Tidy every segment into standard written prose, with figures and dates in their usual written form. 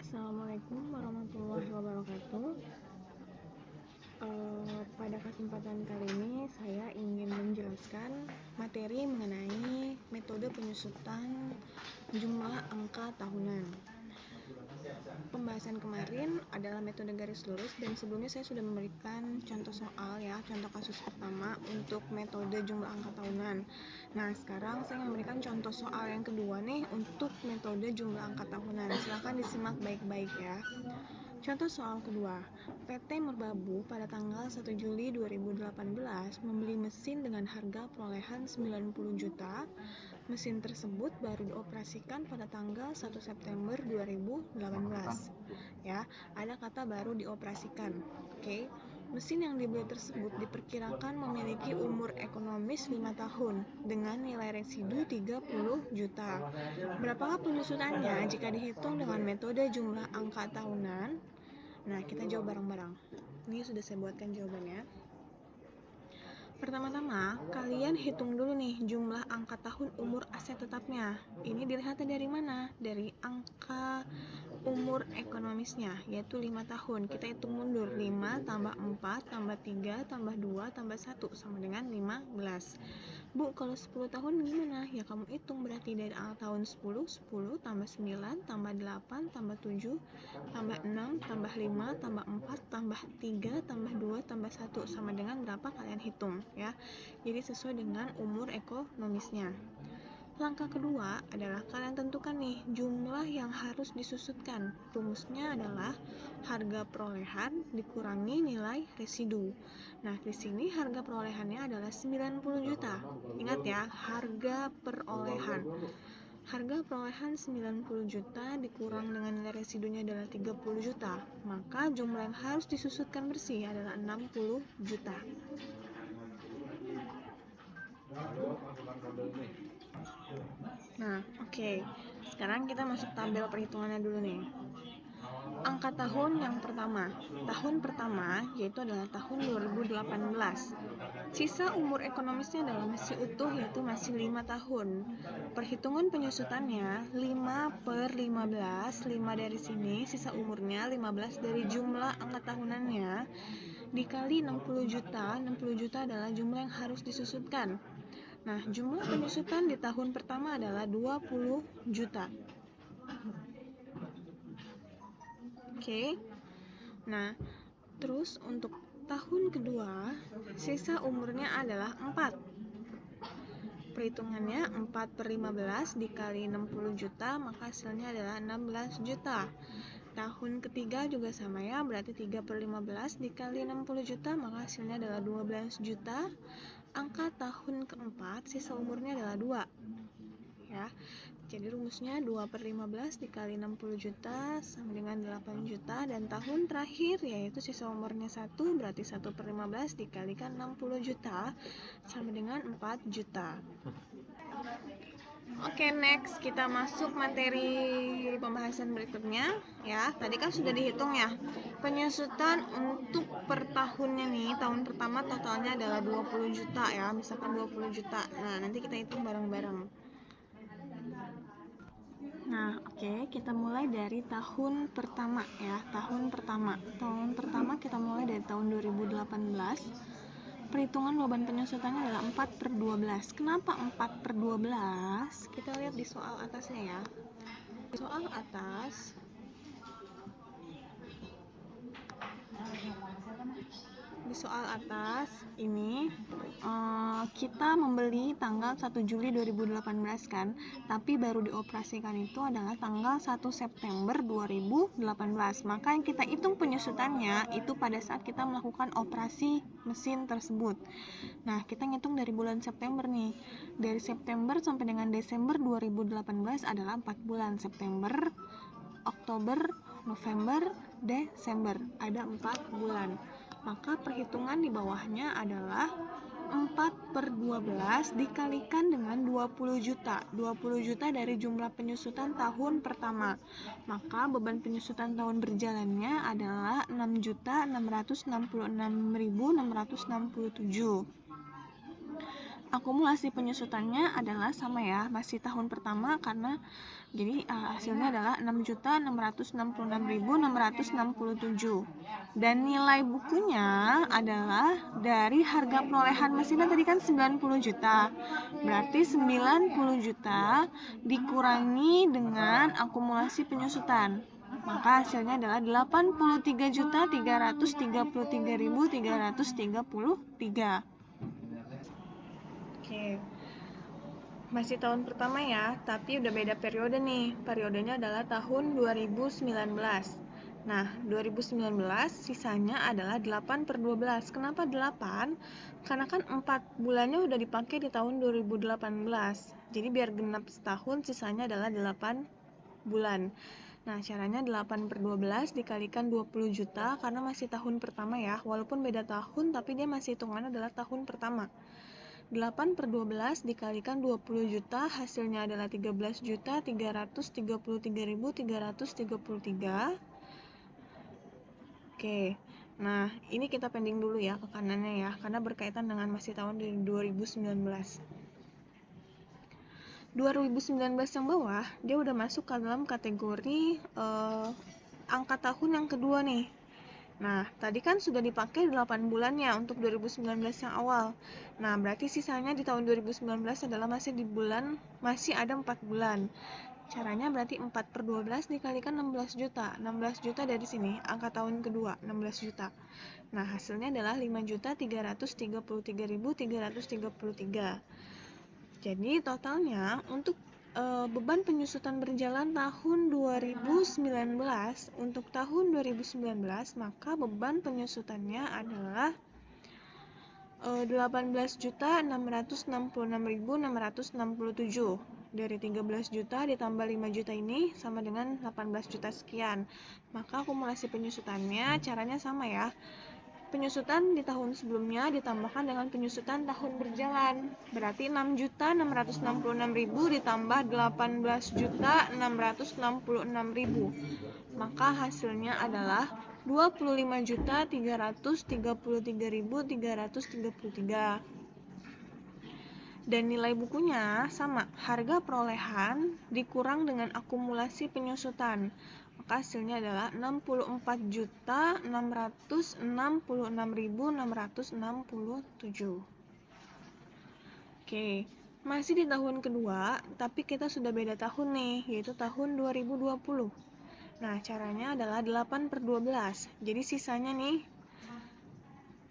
Assalamualaikum warahmatullahi wabarakatuh. Pada kesempatan kali ini saya ingin menjelaskan materi mengenai metode penyusutan jumlah angka tahunan. Pembahasan kemarin adalah metode garis lurus, dan sebelumnya saya sudah memberikan contoh soal contoh kasus pertama untuk metode jumlah angka tahunan. Nah, sekarang saya memberikan contoh soal yang kedua nih untuk metode jumlah angka tahunan. Silahkan disimak baik-baik ya. Contoh soal kedua, PT Merbabu pada tanggal 1 Juli 2018 membeli mesin dengan harga perolehan 90 juta. Mesin tersebut baru dioperasikan pada tanggal 1 September 2018. Ya, ada kata baru dioperasikan. Oke. Mesin yang dibeli tersebut diperkirakan memiliki umur ekonomis 5 tahun dengan nilai residu 30 juta. Berapakah penyusutannya jika dihitung dengan metode jumlah angka tahunan? Nah, kita jawab bareng-bareng. Ini sudah saya buatkan jawabannya. Pertama-tama, kalian hitung dulu nih jumlah angka tahun umur aset tetapnya. Ini dilihatnya dari mana? Dari angka umur ekonomisnya, yaitu 5 tahun. Kita hitung mundur, 5 tambah 4 tambah 3 tambah 2 tambah 1 sama dengan 15. Bu, kalau 10 tahun gimana? Ya kamu hitung berarti dari tahun 10 tambah 9 tambah 8 tambah 7 tambah 6 tambah 5 tambah 4 tambah 3 tambah 2 tambah 1 sama dengan berapa kalian hitung ya. Jadi sesuai dengan umur ekonomisnya. Langkah kedua adalah kalian tentukan nih jumlah yang harus disusutkan. Rumusnya adalah harga perolehan dikurangi nilai residu. Nah, di sini harga perolehannya adalah 90 juta. Ingat ya, harga perolehan. Harga perolehan 90 juta dikurang dengan nilai residunya adalah 30 juta. Maka jumlah yang harus disusutkan bersih adalah 60 juta. Nah, oke. Sekarang kita masuk tabel perhitungannya dulu nih. Angka tahun yang pertama. Tahun pertama yaitu adalah tahun 2018. Sisa umur ekonomisnya adalah masih utuh, yaitu masih 5 tahun. Perhitungan penyusutannya 5/15, 5 dari sini, sisa umurnya 15 dari jumlah angka tahunannya, dikali 60 juta. 60 juta adalah jumlah yang harus disusutkan. Nah, jumlah penyusutan di tahun pertama adalah 20 juta. Oke. Nah, terus untuk tahun kedua, sisa umurnya adalah 4. Perhitungannya 4/15 dikali 60 juta, maka hasilnya adalah 16 juta. Tahun ketiga juga sama ya, berarti 3/15 dikali 60 juta, maka hasilnya adalah 12 juta. Angka tahun keempat, sisa umurnya adalah 2. Ya. Jadi rumusnya 2/15 dikali 60 juta sama dengan 8 juta. Dan tahun terakhir yaitu sisa umurnya 1, berarti 1/15 dikalikan 60 juta sama dengan 4 juta. Oke, next kita masuk materi pembahasan berikutnya ya. Tadi kan sudah dihitung ya. Penyusutan untuk per tahunnya nih, tahun pertama totalnya adalah 20 juta ya, misalkan 20 juta. Nah, nanti kita hitung bareng-bareng. Nah, oke, kita mulai dari tahun pertama ya. Tahun pertama kita mulai dari tahun 2018. Perhitungan beban penyusutannya adalah 4/12. Kenapa 4/12? Kita lihat di soal atasnya ya. Di soal atas ini kita membeli tanggal 1 Juli 2018 kan, tapi baru dioperasikan itu adalah tanggal 1 September 2018. Maka yang kita hitung penyusutannya itu pada saat kita melakukan operasi mesin tersebut. Nah, kita ngitung dari bulan September nih. Dari September sampai dengan Desember 2018 adalah 4 bulan. September, Oktober, November, Desember. Ada 4 bulan. Maka perhitungan di bawahnya adalah 4/12 dikalikan dengan 20 juta. 20 juta dari jumlah penyusutan tahun pertama. Maka beban penyusutan tahun berjalannya adalah 6.666.667. Akumulasi penyusutannya adalah sama ya, masih tahun pertama karena jadi hasilnya adalah 6.666.667 dan nilai bukunya adalah dari harga perolehan mesinnya tadi kan 90 juta. Berarti 90 juta dikurangi dengan akumulasi penyusutan. Maka hasilnya adalah 83.333.333. Oke. Masih tahun pertama ya, tapi udah beda periode nih. Periodenya adalah tahun 2019. Nah, 2019 sisanya adalah 8/12. Kenapa 8? Karena kan 4 bulannya udah dipakai di tahun 2018. Jadi biar genap setahun sisanya adalah 8 bulan. Nah, caranya 8/12 dikalikan 20 juta karena masih tahun pertama ya. Walaupun beda tahun tapi dia masih hitungannya adalah tahun pertama. 8/12 dikalikan 20 juta hasilnya adalah 13.333.333. Oke, nah ini kita pending dulu ya ke kanannya ya karena berkaitan dengan masih tahun 2019. 2019 yang bawah dia udah masuk ke dalam kategori angka tahun yang kedua nih. Nah, tadi kan sudah dipakai 8 bulannya untuk 2019 yang awal. Nah, berarti sisanya di tahun 2019 adalah masih ada 4 bulan. Caranya berarti 4/12 dikalikan 16 juta. 16 juta dari sini, angka tahun kedua, 16 juta. Nah, hasilnya adalah 5.333.333. Jadi, totalnya untuk beban penyusutan berjalan tahun 2019 untuk tahun 2019 maka beban penyusutannya adalah 18.666.667. Dari 13 juta ditambah 5 juta ini sama dengan 18 juta sekian. Maka akumulasi penyusutannya caranya sama ya. Penyusutan di tahun sebelumnya ditambahkan dengan penyusutan tahun berjalan. Berarti 6.666.000 ditambah 18.666.000. Maka hasilnya adalah 25.333.333. Dan nilai bukunya sama, harga perolehan dikurang dengan akumulasi penyusutan. Maka hasilnya adalah 64.666.667. Oke, masih di tahun kedua, tapi kita sudah beda tahun nih, yaitu tahun 2020. Nah, caranya adalah 8/12. Jadi sisanya nih,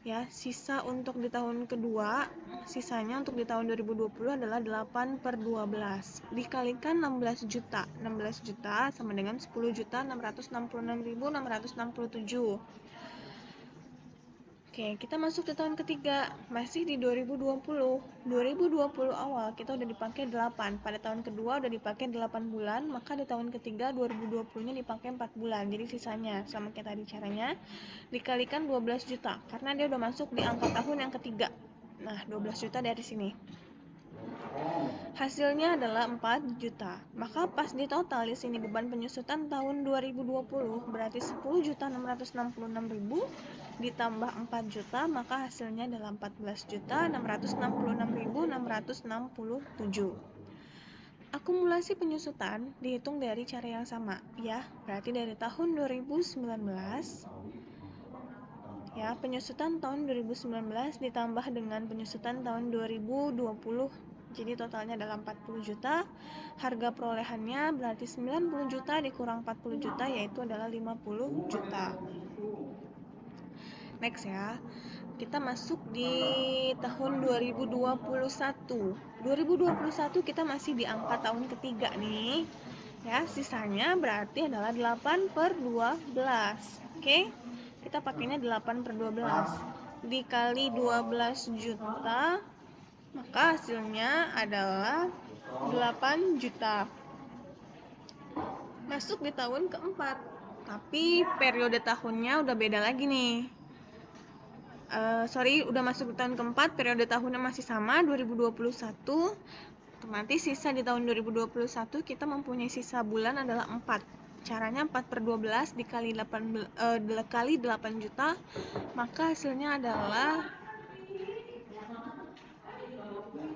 ya, sisa untuk di tahun kedua, sisanya untuk di tahun 2020 adalah 8/12 dikalikan 16 juta. 16 juta sama dengan 10.666.667. Oke, kita masuk ke tahun ketiga, masih di 2020. 2020 awal kita udah dipakai 8, pada tahun kedua udah dipakai 8 bulan, maka di tahun ketiga 2020-nya dipakai 4 bulan. Jadi sisanya sama kayak tadi caranya dikalikan 12 juta karena dia udah masuk di angka tahun yang ketiga. Nah, 12 juta dari sini. Hasilnya adalah 4 juta. Maka pas di total di sini beban penyusutan tahun 2020 berarti 10.666.000 ditambah 4 juta, maka hasilnya adalah 14.666.667. Akumulasi penyusutan dihitung dari cara yang sama ya. Berarti dari tahun 2019 ya, penyusutan tahun 2019 ditambah dengan penyusutan tahun 2020. Jadi totalnya adalah 40 juta. Harga perolehannya berarti 90 juta dikurang 40 juta yaitu adalah 50 juta. Next ya. Kita masuk di tahun 2021. 2021 kita masih di angka tahun ketiga nih. Ya, sisanya berarti adalah 8/12. Oke? Kita pakainya 8/12 dikali 12 juta, maka hasilnya adalah 8 juta. Masuk di tahun keempat, tapi periode tahunnya udah beda lagi nih. Udah masuk di tahun keempat, periode tahunnya masih sama, 2021. Otomatis sisa di tahun 2021 kita mempunyai sisa bulan adalah 4. Caranya 4/12 dikali 8 juta, maka hasilnya adalah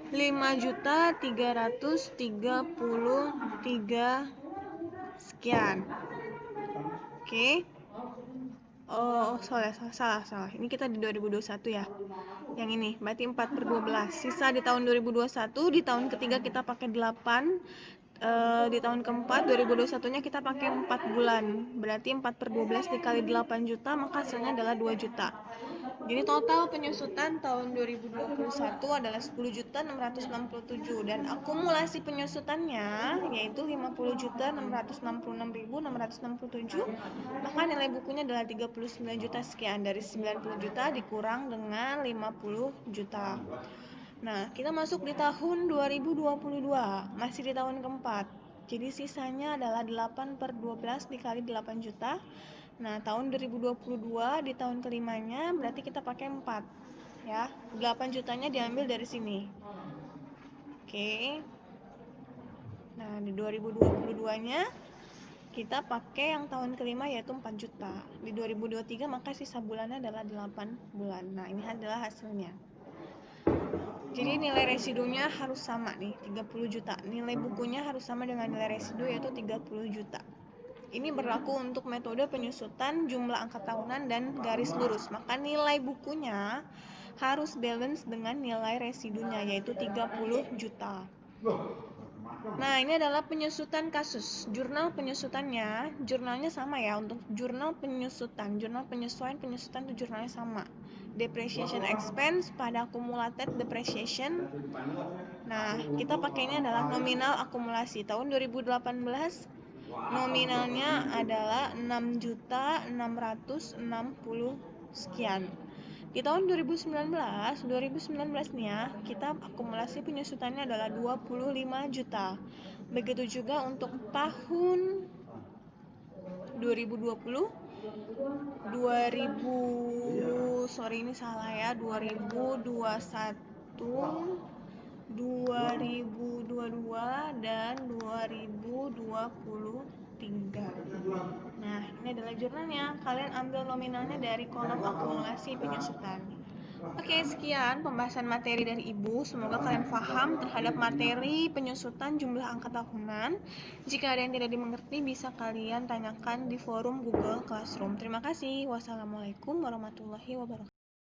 5.333 sekian. Oke. Oh, salah. Ini kita di 2021 ya. Yang ini, berarti 4/12. Sisa di tahun 2021, di tahun ketiga kita pakai 8. Di tahun keempat 2021-nya kita pakai 4 bulan. Berarti 4/12 dikali 8 juta, maka hasilnya adalah 2 juta. Jadi total penyusutan tahun 2021 adalah 10.667 dan akumulasi penyusutannya yaitu 50.666.667, maka nilai bukunya adalah 39 juta sekian. Dari 90 juta dikurang dengan 50 juta. Nah, kita masuk di tahun 2022, masih di tahun keempat. Jadi sisanya adalah 8/12 dikali 8 juta. Nah, tahun 2022 di tahun kelimanya berarti kita pakai 4 ya. 8 jutanya diambil dari sini. Oke. Nah, di 2022-nya kita pakai yang tahun kelima yaitu 4 juta. Di 2023 maka sisa bulannya adalah 8 bulan. Nah, ini adalah hasilnya. Jadi nilai residunya harus sama nih, 30 juta. Nilai bukunya harus sama dengan nilai residu yaitu 30 juta. Ini berlaku untuk metode penyusutan jumlah angka tahunan dan garis lurus. Maka nilai bukunya harus balance dengan nilai residunya yaitu 30 juta. Nah, ini adalah penyusutan kasus. Jurnal penyusutannya, jurnalnya sama ya untuk jurnal penyusutan. Jurnal penyesuaian penyusutan itu jurnalnya sama. Depreciation expense pada accumulated depreciation. Nah, kita pakainya adalah nominal akumulasi. Tahun 2018 nominalnya adalah 6.660 sekian. Di tahun 2019-nya kita akumulasi penyusutannya adalah 25 juta. Begitu juga untuk tahun 2021 2022 dan 2023. Nah, ini adalah jurnalnya. Kalian ambil nominalnya dari kolom akumulasi penyusutan. Oke, sekian pembahasan materi dari Ibu. Semoga kalian paham terhadap materi penyusutan jumlah angka tahunan. Jika ada yang tidak dimengerti, bisa kalian tanyakan di forum Google Classroom. Terima kasih. Wassalamualaikum warahmatullahi wabarakatuh.